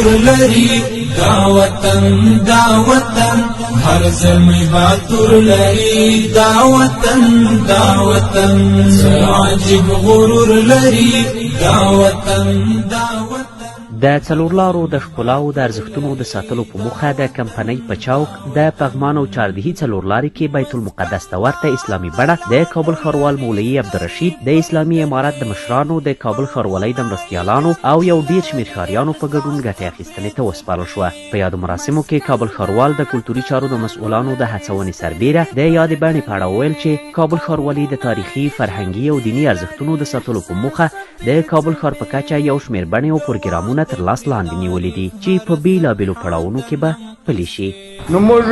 غرور لري دا وطن هر زلمی باتور لري دا وطن عجیب غرور لري دا وطن د څلورلارو د ښکلاو د ارزښتونو د ساتلو په موخه د کمپنۍ په چوک د پغمان او چاردهي څلورلارې کې بیت المقدس ته ورته اسلامي بڼه د کابل ښاروال مولوي عبدالرشید د اسلامي امارت د مشرانو د کابل ښاروالۍ د مرستیالانو او یو ډیر شمېر ښاریانو په ګډون ګټې اخیستنې ته وسپارل شوه. په یادو مراسمو کې کابل ښاروال د کلتوري چارو د مسؤلانو د هڅونې سربیره د یادې بڼې په اړه وویل چې کابل ښاروالي د تاریخي فرهنګي او دیني ارزښتونو د ساتلو په موخه د کابل ښار په کچه یو شمېر بڼې او پروګرامونه تر لاس لاندې نیولې دي چې په بیلابیلو پړاوونو کې به پلي شي. نو موږ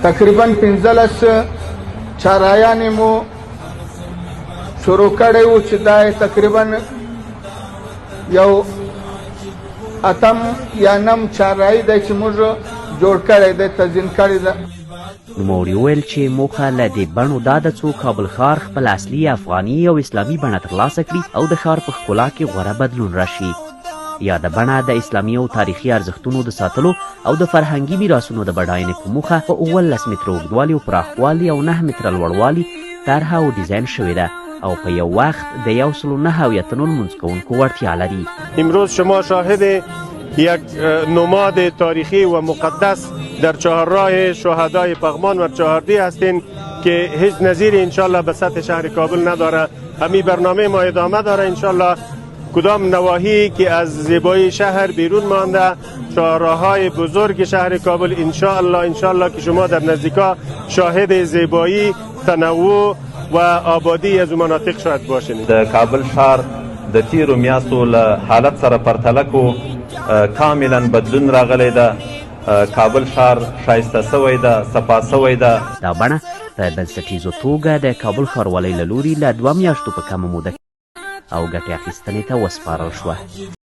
تقریبا 15 چارایانې مو شروع کړی وو چې دا تقریبا یو اتم یا نم چارایي دی چې موږ جوړ کړی دی تنظیم کړی ده. نوموړي وویل چې موخه له دې بڼو دا ده څو کابل ښار خپل اصلي افغاني او اسلامي بڼه ترلاسه کړي او د ښار په ښکلا کې غوره بدلون راشي. یاده بڼه د اسلامي او تاریخي ارزښتونو د ساتلو او د فرهنګي میراثونو د بډاینې په موخه په 18 متره اوږدوالي او پراخوالي او 9 متره لوړوالي طرحه او ډیزاین شوې ده او په یو وقت د 109 هویتونو لمونځ کوونکو وړتیا لري. امروز شما شاهد یک نماد تاریخی و مقدس در چهارراه شهدای پغمان و چهاردی هستین که هیچ نظیر انشالله به سطح شهر کابل نداره. همین برنامه ما ادامه داره انشالله. کدام نواحی که از زیبایی شهر بیرون مانده چهارراه‌های بزرگ شهر کابل انشالله که شما در نزدیکا شاهد زیبایی تنوع و آبادی از مناطق شاید باشین. د کابل ښار د تیرو میاشتو له حالت سره پرتله کو کاملا بدلون راغلی ده. کابل ښار ښایسته سوی ده، صفا سوی ده. دا بڼه په بنسټیزو توګه د کابل ښاروالۍ له لوري له 2 میاشتو په کمه موده او ګټې اخیستنې ته وسپارل شوه.